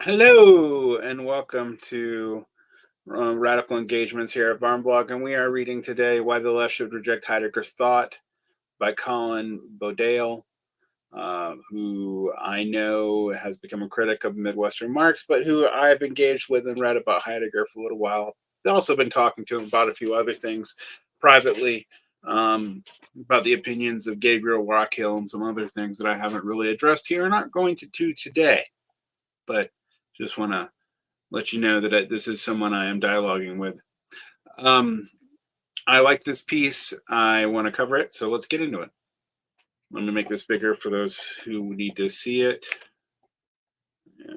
Hello and welcome to Radical Engagements here at Barnblog, and we are reading today "Why the Left Should Reject Heidegger's Thought" by Colin Boldayle, who I know has become a critic of Midwestern Marx, but who I've engaged with and read about Heidegger for a little while. I've also been talking to him about a few other things privately, about the opinions of Gabriel Rockhill and some other things that I haven't really addressed here and aren't going to do today, but just want to let you know that this is someone I am dialoguing with. Um, I like this piece. I want to cover it, so let's get into it. Let me make this bigger for those who need to see it. Yeah.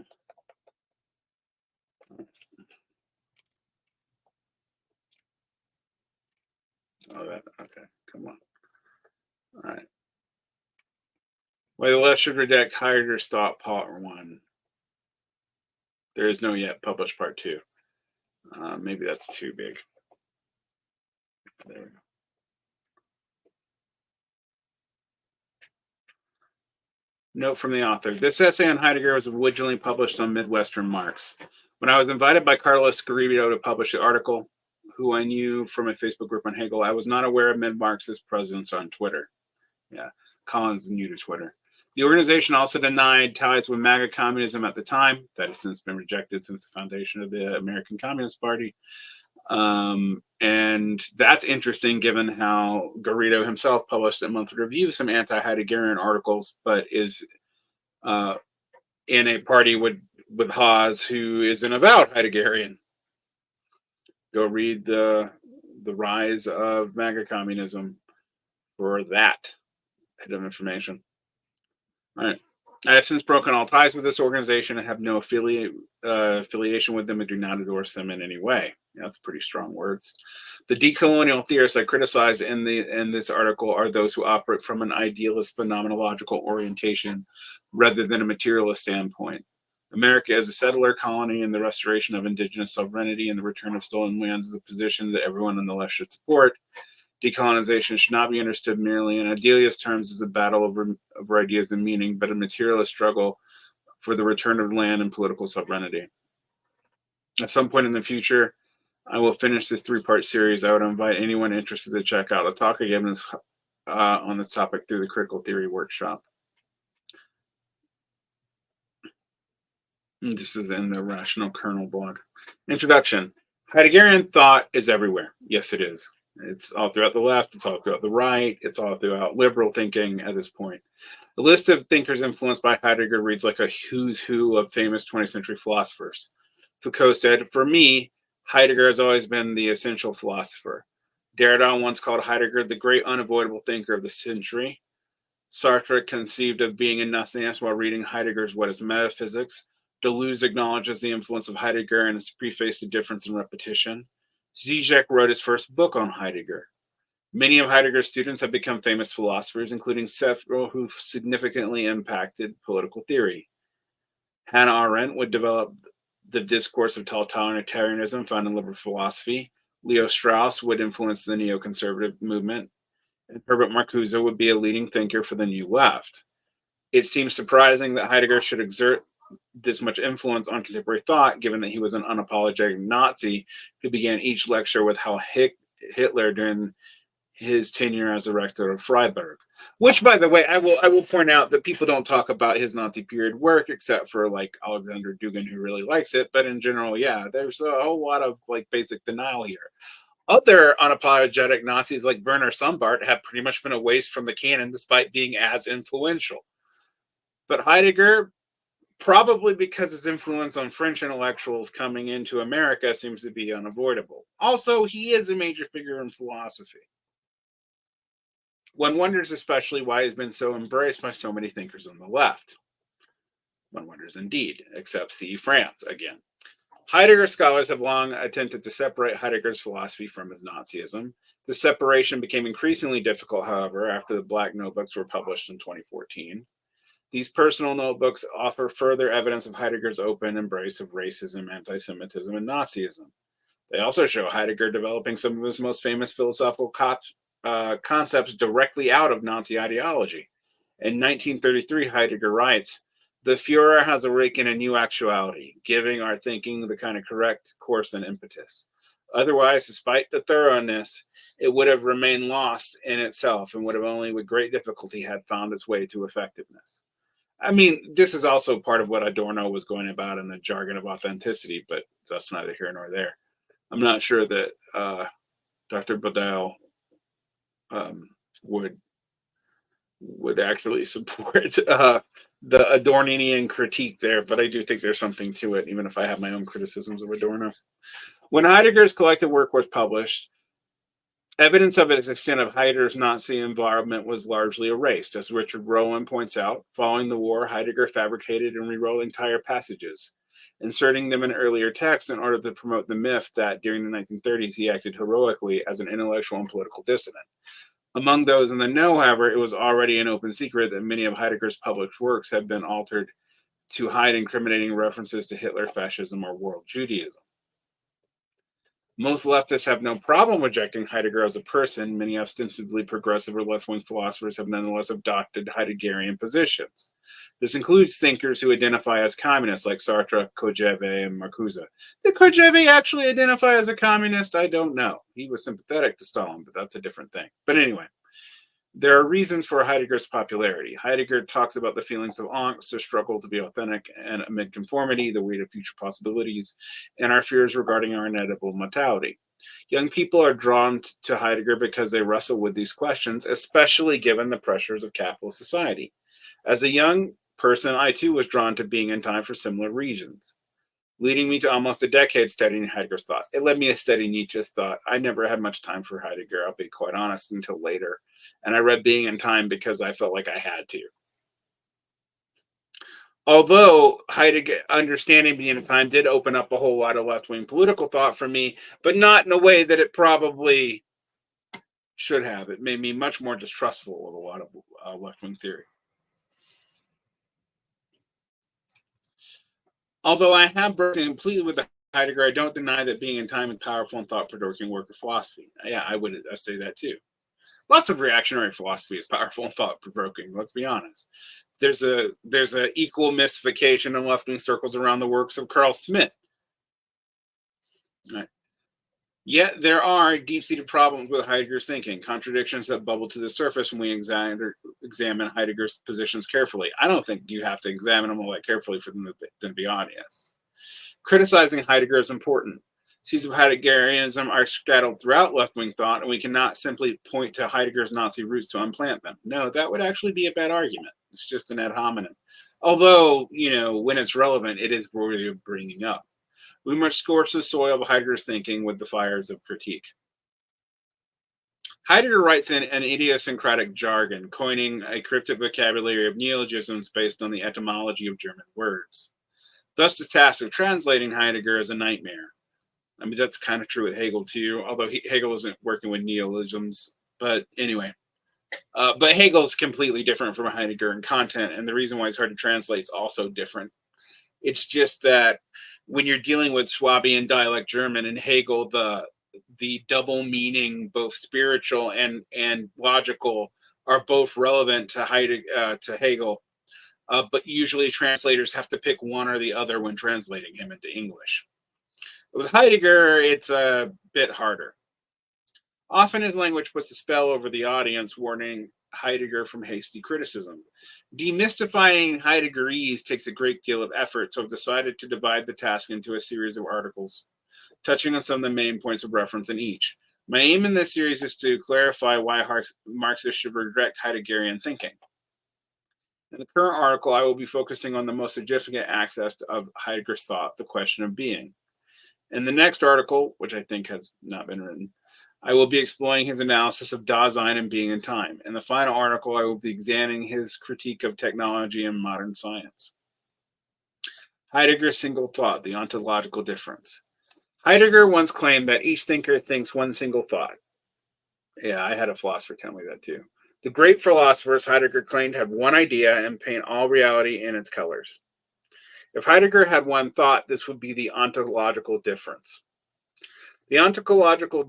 Oh, that okay. Come on. All right. Why the left should reject Heidegger's thought, part one. There is no yet published part two. Maybe that's too big. There we go. Note from the author. This essay on Heidegger was originally published on Midwestern Marx. When I was invited by Carlos Garrido to publish the article, who I knew from a Facebook group on Hegel, I was not aware of Mid-Marx's presence on Twitter. Yeah, Colin's new to Twitter. The organization also denied ties with MAGA communism at the time. That has since been rejected since the foundation of the American Communist Party. And that's interesting given how Garrido himself published a monthly review, some anti-Heideggerian articles, but is in a party with Haas, who is an avowed Heideggerian. Go read the rise of MAGA communism for that bit of information. All right. I have since broken all ties with this organization and have no affiliation with them and do not endorse them in any way. Yeah, that's pretty strong words. The decolonial theorists I criticize in this article are those who operate from an idealist phenomenological orientation rather than a materialist standpoint. America as a settler colony and the restoration of indigenous sovereignty and the return of stolen lands is a position that everyone on the left should support. Decolonization should not be understood merely in idealist terms as a battle over ideas and meaning, but a materialist struggle for the return of land and political sovereignty. At some point in the future, I will finish this three-part series. I would invite anyone interested to check out a talk I gave on this topic through the Critical Theory Workshop. And this is in the Rational Kernel blog. Introduction. Heideggerian thought is everywhere. Yes, it is. It's all throughout the left. It's all throughout the right. It's all throughout liberal thinking at this point. The list of thinkers influenced by Heidegger reads like a who's who of famous 20th century philosophers. Foucault said, "For me, Heidegger has always been the essential philosopher." Derrida once called Heidegger the great unavoidable thinker of the century. Sartre conceived of being in nothingness while reading Heidegger's What is Metaphysics. Deleuze acknowledges the influence of Heidegger in his preface to Difference and Repetition. Zizek wrote his first book on Heidegger. Many of Heidegger's students have become famous philosophers, including several who significantly impacted political theory. Hannah Arendt would develop the discourse of totalitarianism found in liberal philosophy. Leo Strauss would influence the neoconservative movement. And Herbert Marcuse would be a leading thinker for the New Left. It seems surprising that Heidegger should exert this much influence on contemporary thought, given that he was an unapologetic Nazi who began each lecture with Heil Hitler during his tenure as a rector of Freiburg. Which, by the way, I will point out that people don't talk about his Nazi period work except for like Alexander Dugin, who really likes it. But in general, yeah, there's a whole lot of like basic denial here. Other unapologetic Nazis like Werner Sombart have pretty much been erased from the canon despite being as influential. But Heidegger, probably because his influence on French intellectuals coming into America seems to be unavoidable. Also, he is a major figure in philosophy. One wonders especially why he's been so embraced by so many thinkers on the left. One wonders indeed, except see France again. Heidegger scholars have long attempted to separate Heidegger's philosophy from his Nazism. The separation became increasingly difficult, however, after the Black Notebooks were published in 2014. These personal notebooks offer further evidence of Heidegger's open embrace of racism, anti-Semitism, and Nazism. They also show Heidegger developing some of his most famous philosophical concepts directly out of Nazi ideology. In 1933, Heidegger writes, The Führer has awakened a new actuality, giving our thinking the kind of correct course and impetus. Otherwise, despite the thoroughness, it would have remained lost in itself and would have only with great difficulty had found its way to effectiveness. I mean, this is also part of what Adorno was going about in the jargon of authenticity, but that's neither here nor there. I'm not sure that Dr. Bodayle would actually support the Adornian critique there, but I do think there's something to it, even if I have my own criticisms of Adorno. When Heidegger's collected work was published, evidence of its extent of Heidegger's Nazi involvement was largely erased. As Richard Rowland points out, following the war, Heidegger fabricated and rewrote entire passages, inserting them in earlier texts in order to promote the myth that during the 1930s he acted heroically as an intellectual and political dissident. Among those in the know, however, it was already an open secret that many of Heidegger's published works had been altered to hide incriminating references to Hitler, fascism, or world Judaism. Most leftists have no problem rejecting Heidegger as a person. Many ostensibly progressive or left-wing philosophers have nonetheless adopted Heideggerian positions. This includes thinkers who identify as communists like Sartre, Kojève, and Marcuse. Did Kojève actually identify as a communist? I don't know. He was sympathetic to Stalin, but that's a different thing. But anyway, there are reasons for Heidegger's popularity. Heidegger talks about the feelings of angst, the struggle to be authentic and amid conformity, the weight of future possibilities, and our fears regarding our inevitable mortality. Young people are drawn to Heidegger because they wrestle with these questions, especially given the pressures of capitalist society. As a young person, I too was drawn to Being in Time for similar reasons, leading me to almost a decade studying Heidegger's thought. It led me to study Nietzsche's thought. I never had much time for Heidegger, I'll be quite honest, until later. And I read Being in Time because I felt like I had to. Although Heidegger, understanding Being in Time did open up a whole lot of left-wing political thought for me, but not in a way that it probably should have. It made me much more distrustful of a lot of left-wing theory. Although I have broken completely with Heidegger, I don't deny that Being in Time is powerful and thought-provoking work of philosophy. Yeah, I would say that too. Lots of reactionary philosophy is powerful and thought-provoking. Let's be honest. There's a equal mystification in left-wing circles around the works of Carl Schmitt. Right. Yet there are deep-seated problems with Heidegger's thinking, contradictions that bubble to the surface when we examine Heidegger's positions carefully. I don't think you have to examine them all that carefully for them to be obvious. Criticizing Heidegger is important. Seeds of Heideggerianism are scattered throughout left-wing thought, and we cannot simply point to Heidegger's Nazi roots to unplant them. No, that would actually be a bad argument. It's just an ad hominem. Although, when it's relevant, it is worthy of bringing up. We must scorch the soil of Heidegger's thinking with the fires of critique. Heidegger writes in an idiosyncratic jargon, coining a cryptic vocabulary of neologisms based on the etymology of German words. Thus, the task of translating Heidegger is a nightmare. I mean, that's kind of true with Hegel, too, although Hegel isn't working with neologisms. But anyway, but Hegel's completely different from Heidegger in content, and the reason why it's hard to translate is also different. It's just that when you're dealing with Swabian dialect German and Hegel, the double meaning, both spiritual and logical, are both relevant to Hegel. But usually translators have to pick one or the other when translating him into English. With Heidegger, it's a bit harder. Often his language puts a spell over the audience, warning Heidegger from hasty criticism. Demystifying Heideggerese takes a great deal of effort, so I've decided to divide the task into a series of articles, touching on some of the main points of reference in each. My aim in this series is to clarify why Marxists should reject Heideggerian thinking. In the current article, I will be focusing on the most significant aspect of Heidegger's thought, the question of being. In the next article, which I think has not been written, I will be exploring his analysis of Dasein and Being in Time. In the final article, I will be examining his critique of technology and modern science. Heidegger's single thought, the ontological difference. Heidegger once claimed that each thinker thinks one single thought. Yeah, I had a philosopher tell me that too. The great philosophers, Heidegger claimed, have one idea and paint all reality in its colors. If Heidegger had one thought, this would be the ontological difference. The ontological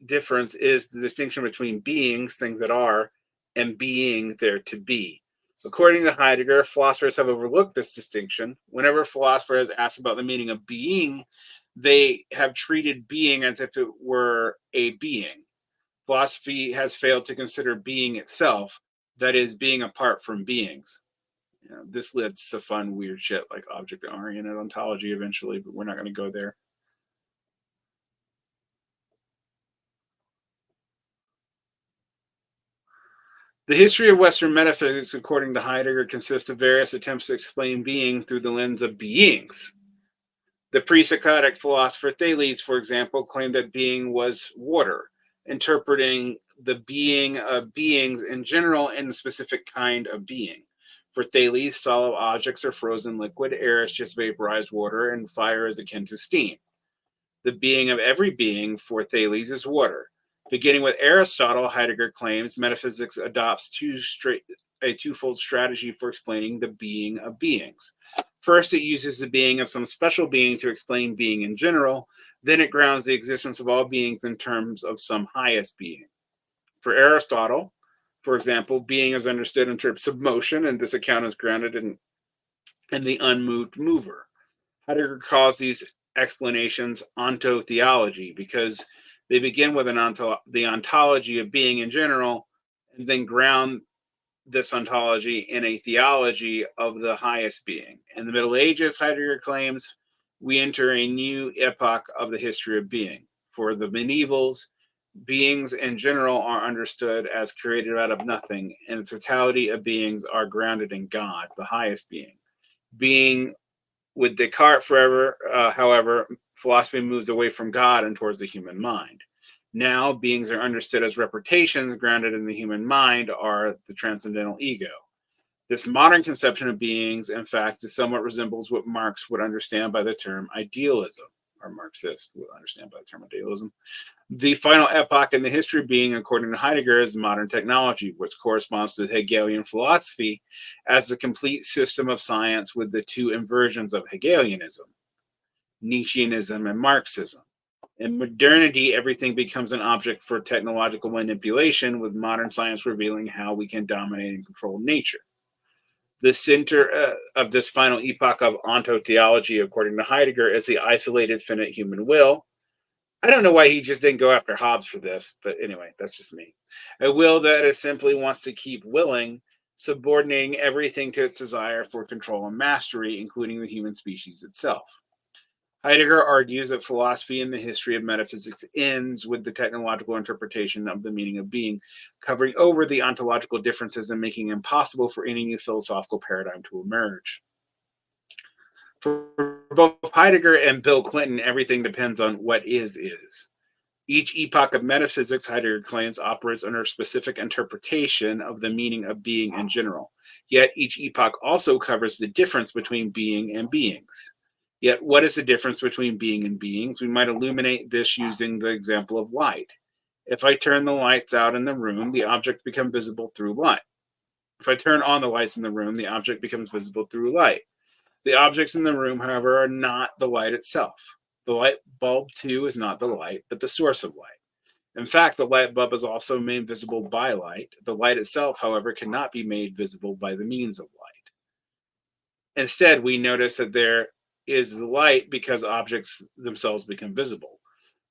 difference is the distinction between beings, things that are, and being there to be. According to Heidegger, philosophers have overlooked this distinction. Whenever a philosopher has asked about the meaning of being, they have treated being as if it were a being. Philosophy has failed to consider being itself, that is, being apart from beings. This leads to fun, weird shit like object-oriented ontology eventually, but we're not going to go there. The history of Western metaphysics, according to Heidegger, consists of various attempts to explain being through the lens of beings. The pre-Socratic philosopher Thales, for example, claimed that being was water, interpreting the being of beings in general and the specific kind of being. For Thales, solid objects are frozen liquid, air is just vaporized water, and fire is akin to steam. The being of every being, for Thales, is water. Beginning with Aristotle, Heidegger claims metaphysics adopts a twofold strategy for explaining the being of beings. First, it uses the being of some special being to explain being in general. Then it grounds the existence of all beings in terms of some highest being. For Aristotle, for example, being is understood in terms of motion, and this account is grounded in the unmoved mover. Heidegger calls these explanations ontotheology because they begin with the ontology of being in general and then ground this ontology in a theology of the highest being. In the Middle Ages, Heidegger claims, we enter a new epoch of the history of being. For the medievals, beings in general are understood as created out of nothing, and the totality of beings are grounded in God, the highest being. Being with Descartes forever, however, philosophy moves away from God and towards the human mind. Now, beings are understood as representations grounded in the human mind are the transcendental ego. This modern conception of beings, in fact, somewhat resembles what Marx would understand by the term idealism, or Marxists would understand by the term idealism. The final epoch in the history of being, according to Heidegger, is modern technology, which corresponds to Hegelian philosophy as a complete system of science with the two inversions of Hegelianism, Nietzscheanism and Marxism. In modernity, everything becomes an object for technological manipulation, with modern science revealing how we can dominate and control nature. The center of this final epoch of ontotheology, according to Heidegger, is the isolated finite human will. I don't know why he just didn't go after Hobbes for this, but anyway, that's just me. A will that is simply wants to keep willing, subordinating everything to its desire for control and mastery, including the human species itself. Heidegger argues that philosophy in the history of metaphysics ends with the technological interpretation of the meaning of being, covering over the ontological differences and making it impossible for any new philosophical paradigm to emerge. For both Heidegger and Bill Clinton, everything depends on what is. Each epoch of metaphysics, Heidegger claims, operates under a specific interpretation of the meaning of being in general. Yet each epoch also covers the difference between being and beings. Yet what is the difference between being and beings? We might illuminate this using the example of light. If I turn the lights out in the room, the object becomes visible through light. If I turn on the lights in the room, the object becomes visible through light. The objects in the room, however, are not the light itself. The light bulb, too, is not the light, but the source of light. In fact, the light bulb is also made visible by light. The light itself, however, cannot be made visible by the means of light. Instead, we notice that there is light because objects themselves become visible.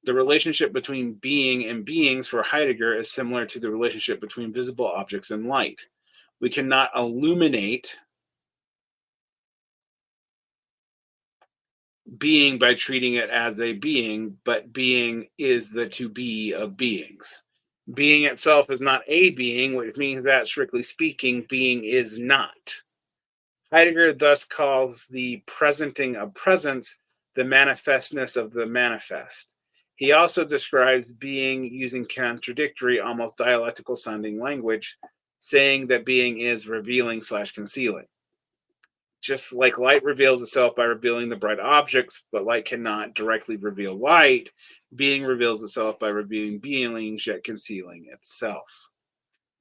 The relationship between being and beings for Heidegger is similar to the relationship between visible objects and light. We cannot illuminate being by treating it as a being, but being is the to be of beings. Being itself is not a being, which means that, strictly speaking, being is not. Heidegger thus calls the presenting of presence the manifestness of the manifest. He also describes being using contradictory, almost dialectical sounding language, saying that being is revealing/concealing. Just like light reveals itself by revealing the bright objects, but light cannot directly reveal light, being reveals itself by revealing beings, yet concealing itself.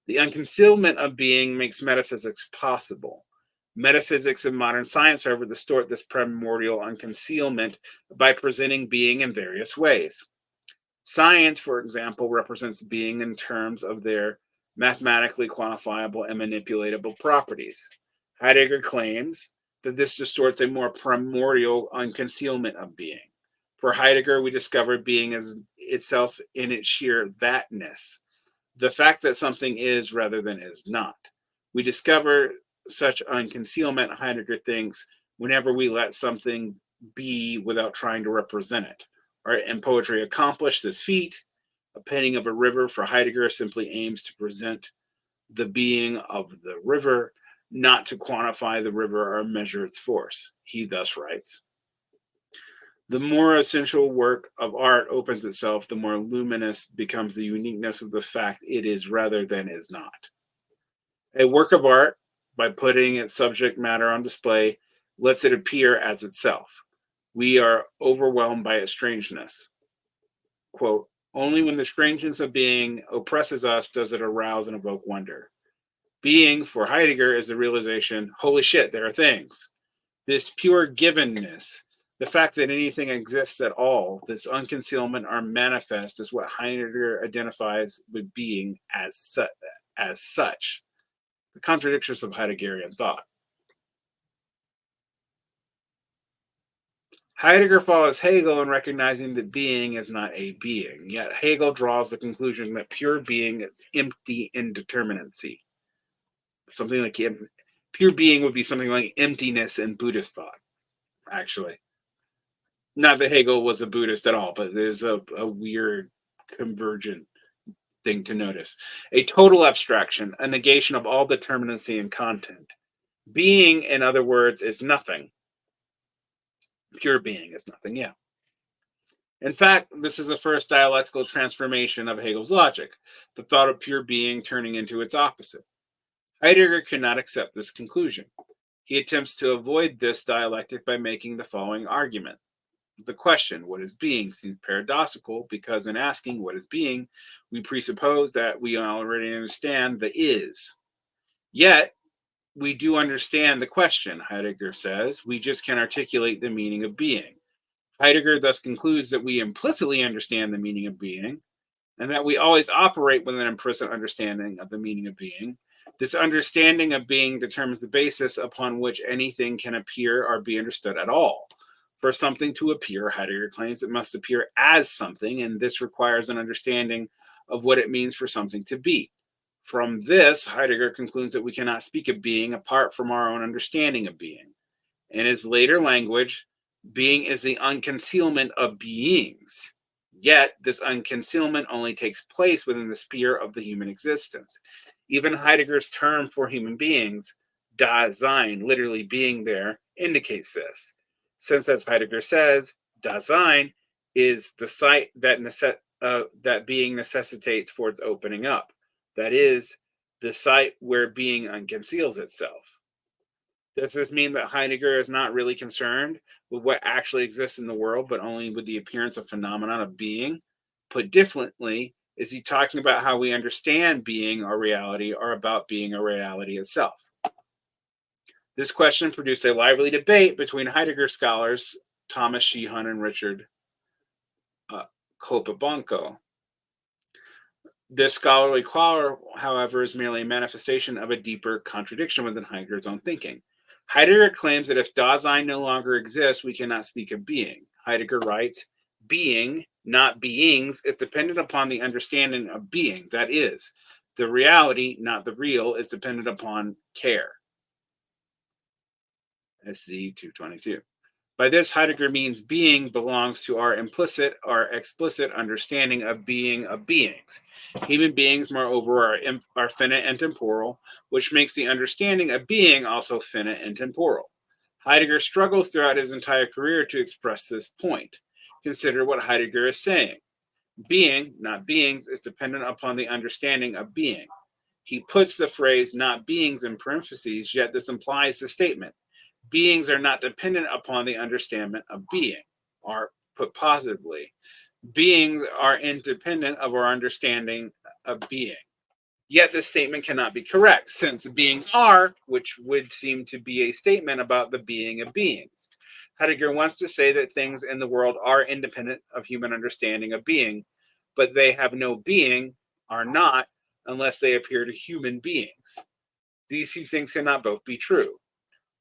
The unconcealment of being makes metaphysics possible. Metaphysics and modern science, however, distort this primordial unconcealment by presenting being in various ways. Science, for example, represents being in terms of their mathematically quantifiable and manipulatable properties. Heidegger claims that this distorts a more primordial unconcealment of being. For Heidegger, we discover being as itself in its sheer thatness, the fact that something is rather than is not. We discover such unconcealment, Heidegger thinks, whenever we let something be without trying to represent it. Art and poetry accomplish this feat. A painting of a river for Heidegger simply aims to present the being of the river, not to quantify the river or measure its force. He thus writes, the more essential work of art opens itself, the more luminous becomes the uniqueness of the fact it is rather than is not. A work of art, by putting its subject matter on display, lets it appear as itself. We are overwhelmed by its strangeness. Quote, only when the strangeness of being oppresses us does it arouse and evoke wonder. Being, for Heidegger, is the realization, holy shit, there are things. This pure givenness, the fact that anything exists at all, this unconcealment are manifest is what Heidegger identifies with being as such. The contradictions of Heideggerian thought. Heidegger follows Hegel in recognizing that being is not a being, yet Hegel draws the conclusion that pure being is empty indeterminacy. Something like pure being would be something like emptiness in Buddhist thought, actually. Not that Hegel was a Buddhist at all, but there's a weird convergent thing to notice. A total abstraction, a negation of all determinacy and content. Being, in other words, is nothing. Pure being is nothing, yeah. In fact, this is the first dialectical transformation of Hegel's logic, the thought of pure being turning into its opposite. Heidegger cannot accept this conclusion. He attempts to avoid this dialectic by making the following argument. The question, what is being, seems paradoxical because in asking what is being, we presuppose that we already understand the is. Yet, we do understand the question, Heidegger says, we just can articulate the meaning of being. Heidegger thus concludes that we implicitly understand the meaning of being, and that we always operate with an implicit understanding of the meaning of being. This understanding of being determines the basis upon which anything can appear or be understood at all. For something to appear, Heidegger claims it must appear as something, and this requires an understanding of what it means for something to be. From this, Heidegger concludes that we cannot speak of being apart from our own understanding of being. In his later language, being is the unconcealment of beings. Yet, this unconcealment only takes place within the sphere of the human existence. Even Heidegger's term for human beings, Dasein, literally being there, indicates this. Since, as Heidegger says, Dasein is the site that being necessitates for its opening up. That is, the site where being unconceals itself. Does this mean that Heidegger is not really concerned with what actually exists in the world, but only with the appearance of phenomenon of being? Put differently, is he talking about how we understand being or reality, or about being or reality itself? This question produced a lively debate between Heidegger scholars Thomas Sheehan and Richard Copabonco. This scholarly quarrel, however, is merely a manifestation of a deeper contradiction within Heidegger's own thinking. Heidegger claims that if Dasein no longer exists, we cannot speak of being. Heidegger writes, being, not beings, is dependent upon the understanding of being. That is, the reality, not the real, is dependent upon care. SZ 222. By this, Heidegger means being belongs to our implicit or explicit understanding of being of beings. Human beings, moreover, are finite and temporal, which makes the understanding of being also finite and temporal. Heidegger struggles throughout his entire career to express this point. Consider what Heidegger is saying. Being, not beings, is dependent upon the understanding of being. He puts the phrase not beings in parentheses, yet this implies the statement. Beings are not dependent upon the understanding of being, or put positively, beings are independent of our understanding of being. Yet this statement cannot be correct, since beings are, which would seem to be a statement about the being of beings. Heidegger wants to say that things in the world are independent of human understanding of being, but they have no being, are not, unless they appear to human beings. These two things cannot both be true.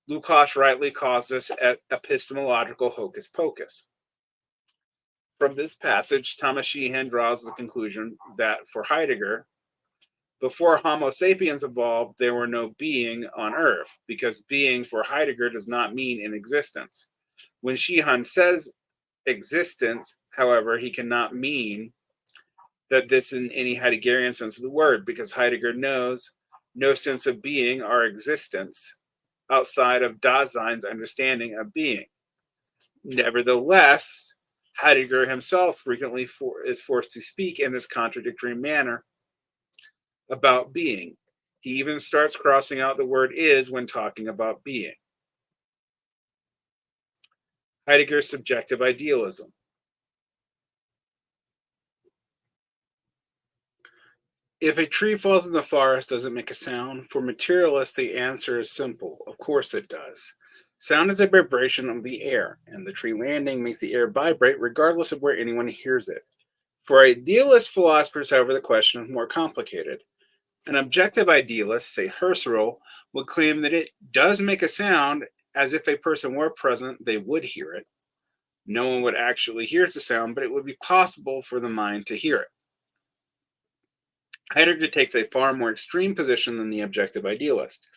Lukács rightly calls this epistemological hocus pocus. From this passage, Thomas Sheehan draws the conclusion that for Heidegger, before Homo sapiens evolved, there were no being on Earth, because being for Heidegger does not mean in existence. When Sheehan says existence, however, he cannot mean that this in any Heideggerian sense of the word, because Heidegger knows no sense of being or existence outside of Dasein's understanding of being. Nevertheless, Heidegger himself frequently is forced to speak in this contradictory manner about being. He even starts crossing out the word is when talking about being. Heidegger's subjective idealism. If a tree falls in the forest, does it make a sound? For materialists, the answer is simple. Of course it does. Sound is a vibration of the air, and the tree landing makes the air vibrate regardless of where anyone hears it. For idealist philosophers, however, the question is more complicated. An objective idealist, say Husserl, would claim that it does make a sound as if a person were present, they would hear it. No one would actually hear the sound, but it would be possible for the mind to hear it. Heidegger takes a far more extreme position than the objective idealist.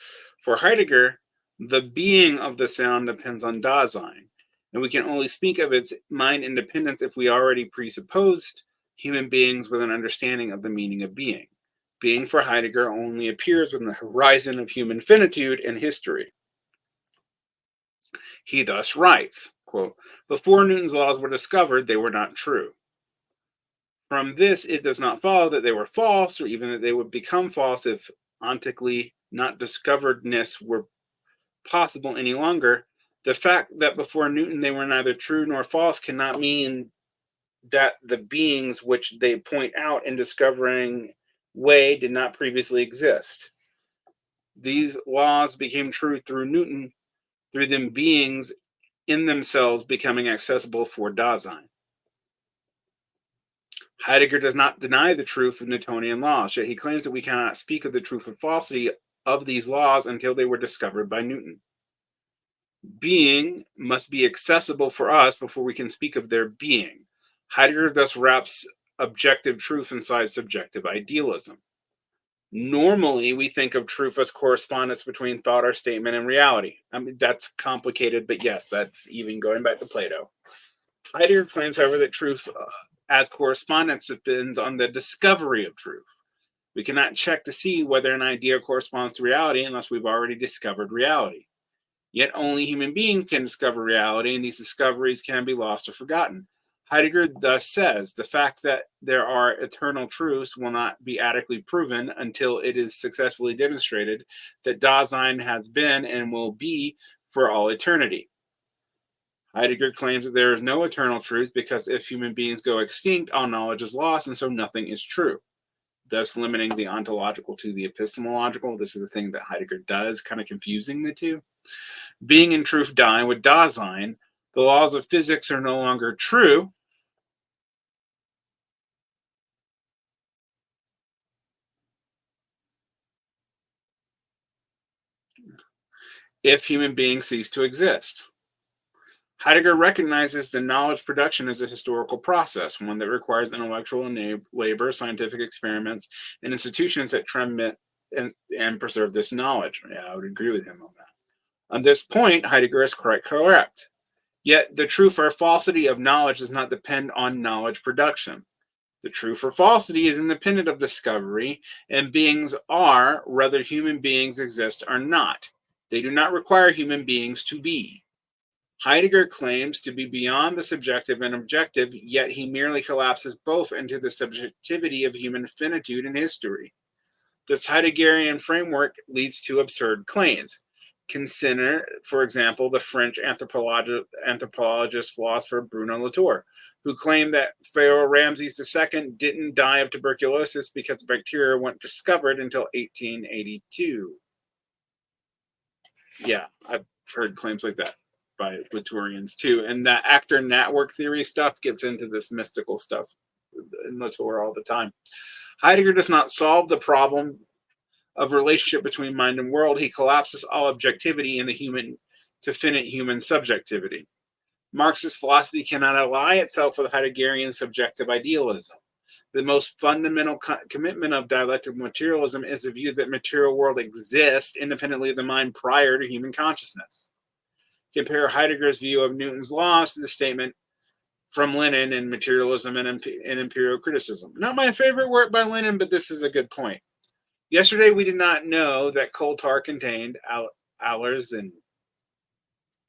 For Heidegger, the being of the sound depends on Dasein, and we can only speak of its mind independence if we already presupposed human beings with an understanding of the meaning of being. Being for Heidegger only appears within the horizon of human finitude and history. He thus writes, quote, before Newton's laws were discovered, they were not true. From this, it does not follow that they were false, or even that they would become false if ontically not discoveredness were possible any longer. The fact that before Newton they were neither true nor false cannot mean that the beings which they point out in discovering way did not previously exist. These laws became true through Newton, through them beings in themselves becoming accessible for Dasein. Heidegger does not deny the truth of Newtonian laws, yet he claims that we cannot speak of the truth or falsity of these laws until they were discovered by Newton. Being must be accessible for us before we can speak of their being. Heidegger thus wraps objective truth inside subjective idealism. Normally, we think of truth as correspondence between thought or statement and reality. I mean, that's complicated, but yes, that's even going back to Plato. Heidegger claims, however, that truth as correspondence depends on the discovery of truth. We cannot check to see whether an idea corresponds to reality unless we've already discovered reality. Yet only human beings can discover reality, and these discoveries can be lost or forgotten. Heidegger thus says, the fact that there are eternal truths will not be adequately proven until it is successfully demonstrated that Dasein has been and will be for all eternity. Heidegger claims that there is no eternal truth because if human beings go extinct, all knowledge is lost, and so nothing is true, thus limiting the ontological to the epistemological. This is a thing that Heidegger does, kind of confusing the two. Being and truth die with Dasein. The laws of physics are no longer true. If human beings cease to exist. Heidegger recognizes the knowledge production as a historical process, one that requires intellectual labor, scientific experiments, and institutions that transmit and preserve this knowledge. Yeah, I would agree with him on that. On this point, Heidegger is correct. Yet the truth or falsity of knowledge does not depend on knowledge production. The truth or falsity is independent of discovery, and beings are, whether human beings exist or not. They do not require human beings to be. Heidegger claims to be beyond the subjective and objective, yet he merely collapses both into the subjectivity of human finitude and history. This Heideggerian framework leads to absurd claims. Consider, for example, the French anthropologist philosopher Bruno Latour, who claimed that Pharaoh Ramses II didn't die of tuberculosis because the bacteria weren't discovered until 1882. Yeah, I've heard claims like that by Latourians too. And that actor network theory stuff gets into this mystical stuff in Latour all the time. Heidegger does not solve the problem of relationship between mind and world. He collapses all objectivity in the human to finite human subjectivity. Marxist philosophy cannot ally itself with Heideggerian subjective idealism. The most fundamental commitment of dialectical materialism is the view that material world exists independently of the mind prior to human consciousness. Compare Heidegger's view of Newton's laws to the statement from Lenin in Materialism and Imperial Criticism. Not my favorite work by Lenin, but this is a good point. Yesterday, we did not know that coal tar contained Allers and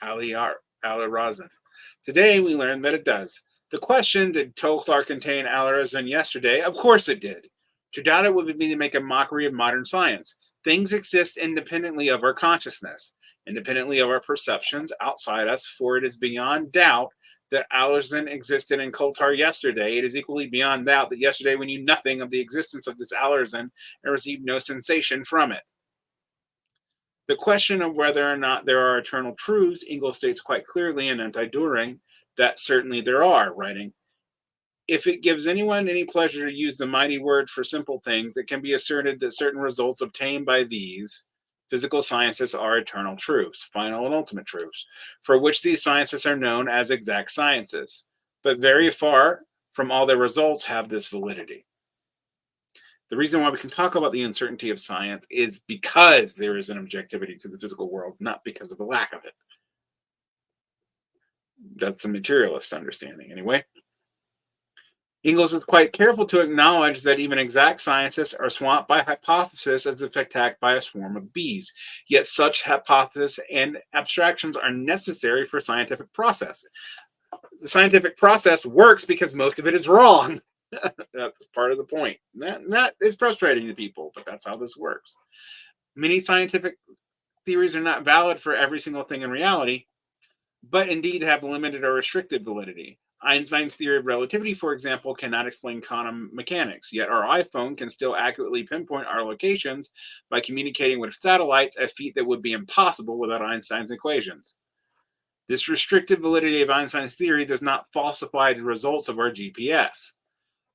Allerazin. Today, we learned that it does. The question, did coal tar contain Allerazin yesterday? Of course it did. To doubt it would be to make a mockery of modern science. Things exist independently of our consciousness, independently of our perceptions outside us, for it is beyond doubt that Allerazin existed in coal tar yesterday. It is equally beyond doubt that yesterday we knew nothing of the existence of this Allerazin and received no sensation from it. The question of whether or not there are eternal truths, Engels states quite clearly in Anti-Düring that certainly there are, writing, if it gives anyone any pleasure to use the mighty word for simple things, it can be asserted that certain results obtained by these physical sciences are eternal truths, final and ultimate truths, for which these sciences are known as exact sciences, but very far from all their results have this validity. The reason why we can talk about the uncertainty of science is because there is an objectivity to the physical world, not because of a lack of it. That's a materialist understanding, anyway. Engels is quite careful to acknowledge that even exact sciences are swamped by hypothesis as if attacked by a swarm of bees. Yet such hypotheses and abstractions are necessary for scientific process. The scientific process works because most of it is wrong. That's part of the point. That is frustrating to people, but that's how this works. Many scientific theories are not valid for every single thing in reality, but indeed have limited or restricted validity. Einstein's theory of relativity, for example, cannot explain quantum mechanics, yet our iPhone can still accurately pinpoint our locations by communicating with satellites, a feat that would be impossible without Einstein's equations. This restricted validity of Einstein's theory does not falsify the results of our GPS.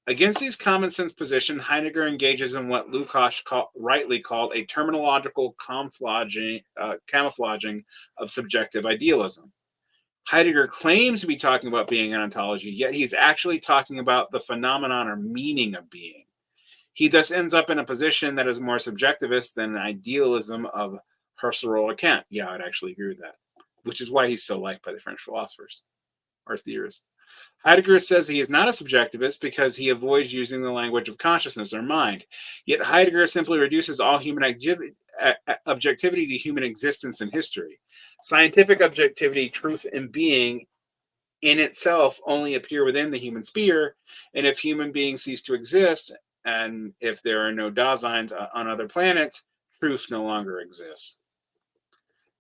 Against this common sense position, Heidegger engages in what Lukács rightly called a terminological camouflaging of subjective idealism. Heidegger claims to be talking about being and ontology, yet he's actually talking about the phenomenon or meaning of being. He thus ends up in a position that is more subjectivist than an idealism of Husserl or Kant. Yeah, I'd actually agree with that, which is why he's so liked by the French philosophers or theorists. Heidegger says he is not a subjectivist because he avoids using the language of consciousness or mind. Yet Heidegger simply reduces all human objectivity to human existence and history. Scientific objectivity, truth, and being in itself only appear within the human sphere, and if human beings cease to exist, and if there are no Daseins on other planets, truth no longer exists.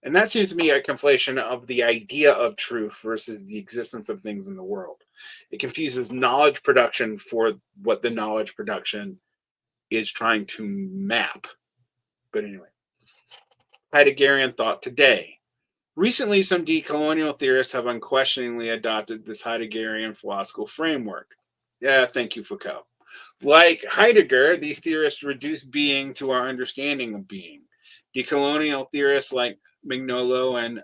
And that seems to me a conflation of the idea of truth versus the existence of things in the world. It confuses knowledge production for what the knowledge production is trying to map. But anyway, Heideggerian thought today. Recently, some decolonial theorists have unquestioningly adopted this Heideggerian philosophical framework. Yeah, thank you, Foucault. Like Heidegger, these theorists reduce being to our understanding of being. Decolonial theorists like Mignolo and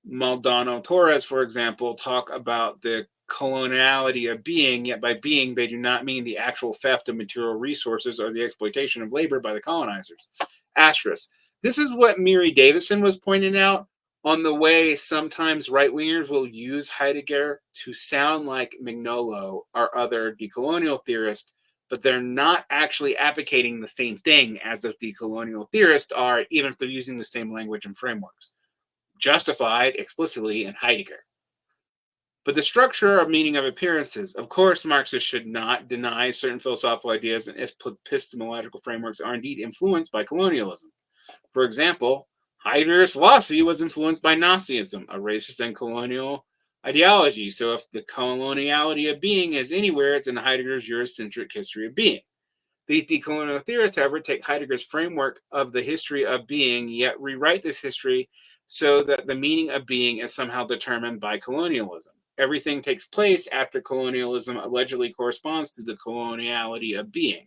Maldonado Torres, for example, talk about the coloniality of being, yet by being, they do not mean the actual theft of material resources or the exploitation of labor by the colonizers. Asterisk. This is what Miri Davison was pointing out on the way sometimes right-wingers will use Heidegger to sound like Mignolo or other decolonial theorists, but they're not actually advocating the same thing as the decolonial theorists are, even if they're using the same language and frameworks, justified explicitly in Heidegger. But the structure or meaning of appearances, of course, Marxists should not deny certain philosophical ideas and epistemological frameworks are indeed influenced by colonialism. For example, Heidegger's philosophy was influenced by Nazism, a racist and colonial ideology. So if the coloniality of being is anywhere, it's in Heidegger's Eurocentric history of being. These decolonial theorists, however, take Heidegger's framework of the history of being, yet rewrite this history so that the meaning of being is somehow determined by colonialism. Everything takes place after colonialism allegedly corresponds to the coloniality of being.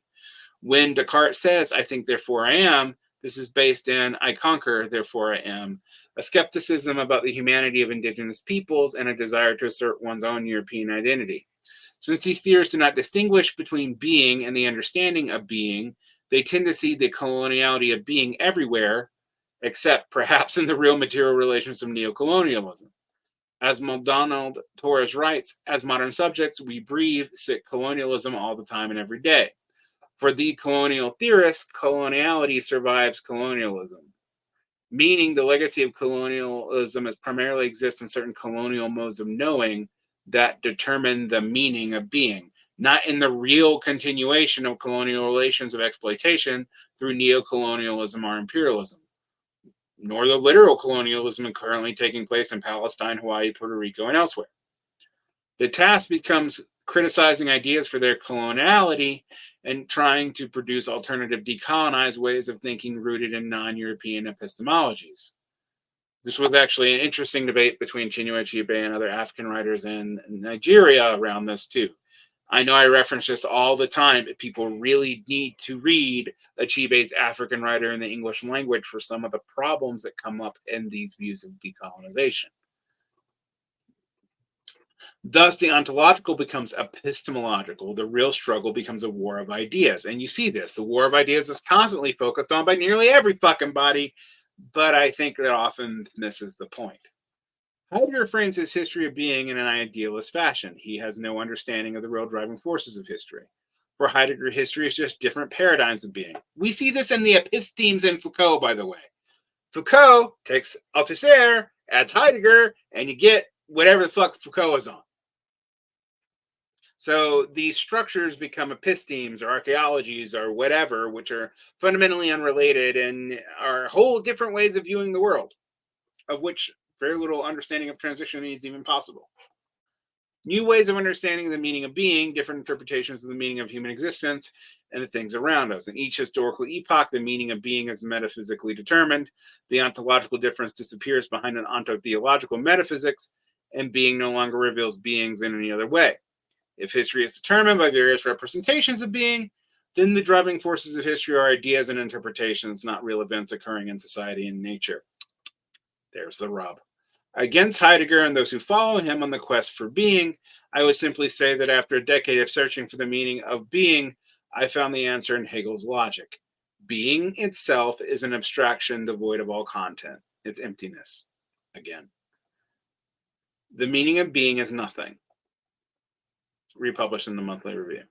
When Descartes says, I think, therefore I am, this is based in I conquer, therefore I am, a skepticism about the humanity of indigenous peoples and a desire to assert one's own European identity. Since these theorists do not distinguish between being and the understanding of being, they tend to see the coloniality of being everywhere, except perhaps in the real material relations of neocolonialism. As MacDonald Torres writes, as modern subjects, we breathe sick colonialism all the time and every day. For the colonial theorists, coloniality survives colonialism, meaning the legacy of colonialism is primarily exists in certain colonial modes of knowing that determine the meaning of being, not in the real continuation of colonial relations of exploitation through neocolonialism or imperialism, nor the literal colonialism currently taking place in Palestine, Hawaii, Puerto Rico, and elsewhere. The task becomes criticizing ideas for their coloniality and trying to produce alternative decolonized ways of thinking rooted in non-European epistemologies. This was actually an interesting debate between Chinua Achebe and other African writers in Nigeria around this too. I know I reference this all the time, but people really need to read Achebe's African writer in the English language for some of the problems that come up in these views of decolonization. Thus, the ontological becomes epistemological. The real struggle becomes a war of ideas. And you see this. The war of ideas is constantly focused on by nearly every fucking body, but I think that often misses the point. Heidegger frames his history of being in an idealist fashion. He has no understanding of the real driving forces of history. For Heidegger, history is just different paradigms of being. We see this in the epistemes in Foucault, by the way. Foucault takes Althusser, adds Heidegger, and you get whatever the fuck Foucault is on. So these structures become epistemes or archaeologies or whatever, which are fundamentally unrelated and are whole different ways of viewing the world, of which very little understanding of transition is even possible. New ways of understanding the meaning of being, different interpretations of the meaning of human existence and the things around us. In each historical epoch, the meaning of being is metaphysically determined. The ontological difference disappears behind an ontotheological metaphysics, and being no longer reveals beings in any other way. If history is determined by various representations of being, then the driving forces of history are ideas and interpretations, not real events occurring in society and nature. There's the rub. Against Heidegger and those who follow him on the quest for being, I would simply say that after a decade of searching for the meaning of being, I found the answer in Hegel's logic. Being itself is an abstraction devoid of all content. It's emptiness. Again. The meaning of being is nothing. Republished in the Monthly Review.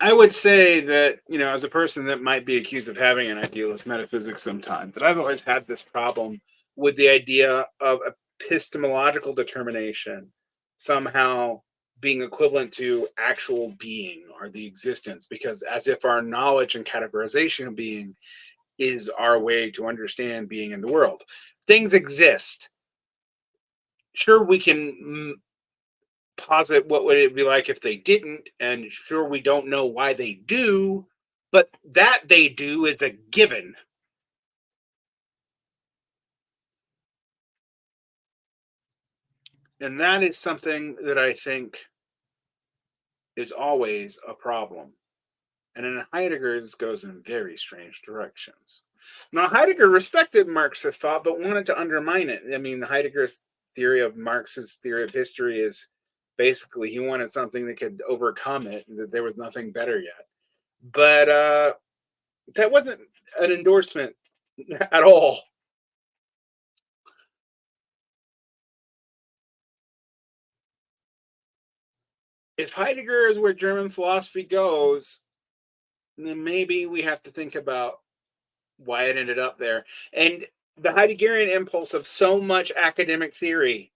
I would say that, as a person that might be accused of having an idealist metaphysics sometimes, that I've always had this problem with the idea of epistemological determination somehow being equivalent to actual being or the existence, because as if our knowledge and categorization of being is our way to understand being in the world. Things exist. Sure, we can posit what would it be like if they didn't, and sure, we don't know why they do, but that they do is a given. And that is something that I think is always a problem. And in Heidegger, this goes in very strange directions. Now, Heidegger respected Marxist thought, but wanted to undermine it. I mean, Heidegger's theory of Marx's theory of history is basically he wanted something that could overcome it, that there was nothing better yet. But that wasn't an endorsement at all. If Heidegger is where German philosophy goes, then maybe we have to think about why it ended up there. And the Heideggerian impulse of so much academic theory,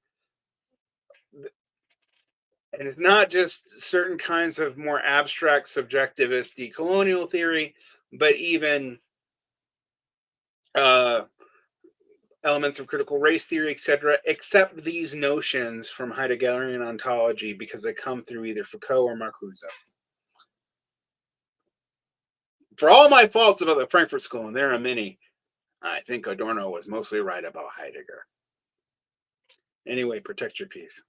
and it's not just certain kinds of more abstract subjectivist decolonial theory, but even elements of critical race theory, etc., accept these notions from Heideggerian ontology because they come through either Foucault or Marcuse. For all my faults about the Frankfurt School, and there are many, I think Adorno was mostly right about Heidegger. Anyway, protect your peace.